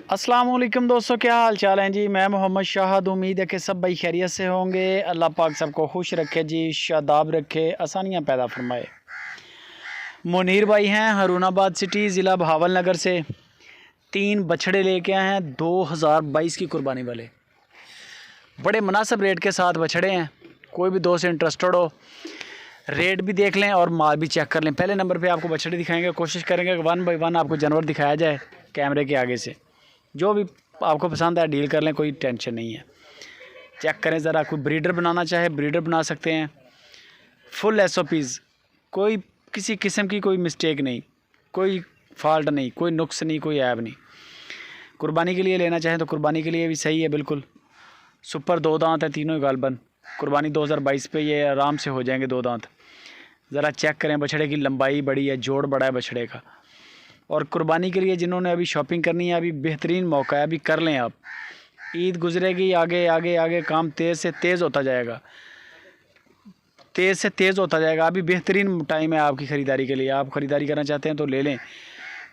अस्सलाम वालेकुम दोस्तों, क्या हाल चाल हैं जी। मैं मोहम्मद शाहद, उम्मीद है कि सब भाई खैरियत से होंगे। अल्लाह पाक सबको खुश रखे जी, शादाब रखे, आसानियाँ पैदा फरमाए। मुनीर भाई हैं हरूनाबाद सिटी, ज़िला बहावलनगर से। 3 बछड़े लेके आए हैं 2022 की कुर्बानी वाले। बड़े मुनासिब रेट के साथ बछड़े हैं। कोई भी दोस्त इंटरेस्टेड हो, रेट भी देख लें और माल भी चेक कर लें। पहले नंबर पे आपको बछड़े दिखाएंगे, कोशिश करेंगे कि 1 बाय 1 आपको जानवर दिखाया जाए कैमरे के आगे से। जो भी आपको पसंद है डील कर लें, कोई टेंशन नहीं है। चेक करें ज़रा, कोई ब्रीडर बनाना चाहे ब्रीडर बना सकते हैं। फुल SOPs, कोई किसी किस्म की कोई मिस्टेक नहीं, कोई फॉल्ट नहीं, कोई नुक्स नहीं, कोई ऐब नहीं। कुर्बानी के लिए लेना चाहें तो कुर्बानी के लिए भी सही है बिल्कुल। सुपर 2 दांत है तीनों गालबन। कुर्बानी 2022 पे ये आराम से हो जाएंगे 2 दांत। ज़रा चेक करें, बछड़े की लंबाई बड़ी है, जोड़ बड़ा है बछड़े का। और कुर्बानी के लिए जिन्होंने अभी शॉपिंग करनी है, अभी बेहतरीन मौका है, अभी कर लें आप। ईद गुजरेगी, आगे आगे आगे काम तेज़ से तेज़ होता जाएगा, तेज़ से तेज़ होता जाएगा। अभी बेहतरीन टाइम है आपकी ख़रीदारी के लिए। आप ख़रीदारी करना चाहते हैं तो ले लें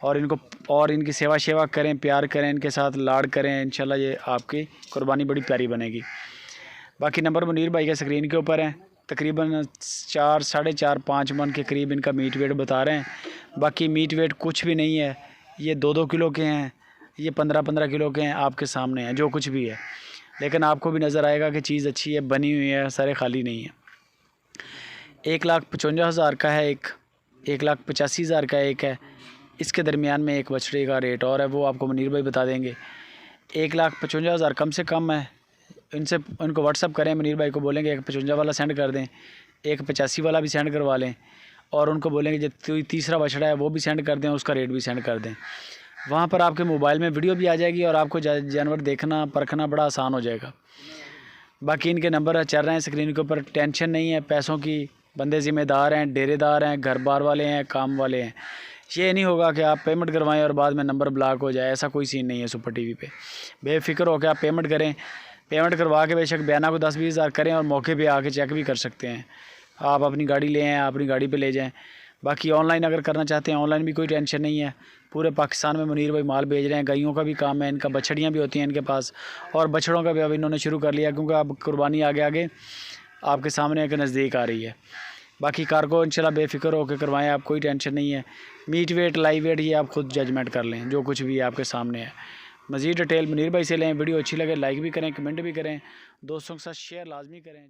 और इनकी सेवा करें, प्यार करें, इनके साथ लाड़ करें। इंशाल्लाह ये आपकी कुर्बानी बड़ी प्यारी बनेगी। बाकी नंबर मुनीर भाई के स्क्रीन के ऊपर हैं। तकरीबन 4, साढ़े 4, 5 मन के करीब इनका मीट वेट बता रहे हैं। बाकी मीट वेट कुछ भी नहीं है, ये 2-2 किलो के हैं, ये 15-15 किलो के हैं। आपके सामने हैं जो कुछ भी है, लेकिन आपको भी नज़र आएगा कि चीज़ अच्छी है, बनी हुई है, सारे खाली नहीं है। 1,55,000 का है एक, 1,85,000 का एक है। इसके दरमियान में एक बछड़े का रेट और है, वो आपको मुनीर भाई बता देंगे। 1,55,000 कम से कम है। उनको व्हाट्सअप करें, मुनीर भाई को बोलेंगे एक 55 वाला सेंड कर दें, एक 85 वाला भी सेंड करवा लें, और उनको बोलेंगे जो तीसरा बछड़ा है वो भी सेंड कर दें, उसका रेट भी सेंड कर दें। वहाँ पर आपके मोबाइल में वीडियो भी आ जाएगी और आपको जानवर देखना परखना बड़ा आसान हो जाएगा। बाकी इनके नंबर चल रहे हैं स्क्रीन के ऊपर। टेंशन नहीं है पैसों की, बंदे ज़िम्मेदार हैं, डेरेदार हैं, घर बार वाले हैं, काम वाले हैं। ये नहीं होगा कि आप पेमेंट करवाएं और बाद में नंबर ब्लॉक हो जाए, ऐसा कोई सीन नहीं है सुपर टीवी पे। बेफिक्र होकर आप पेमेंट करें, पेमेंट करवा के बेशक बयाना को 10-20 हज़ार करें और मौके पे आके चेक भी कर सकते हैं। आप अपनी गाड़ी ले आएँ, अपनी गाड़ी पे ले जाएं। बाकी ऑनलाइन अगर करना चाहते हैं, ऑनलाइन भी कोई टेंशन नहीं है। पूरे पाकिस्तान में मुनीर भाई माल भेज रहे हैं। गायों का भी काम है इनका, बछड़ियाँ भी होती हैं इनके पास, और बछड़ों का भी अब इन्होंने शुरू कर लिया, क्योंकि अब कुर्बानी आगे आगे आपके सामने एक नज़दीक आ रही है। बाकी कार्गो इंशाल्लाह बेफिक्र होकर करवाएं आप, कोई टेंशन नहीं है। मीट वेट, लाइव वेट ये आप खुद जजमेंट कर लें, जो कुछ भी आपके सामने है। मज़ीद डिटेल मुनीर भाई से लें। वीडियो अच्छी लगे लाइक भी करें, कमेंट भी करें, दोस्तों के साथ शेयर लाजमी करें।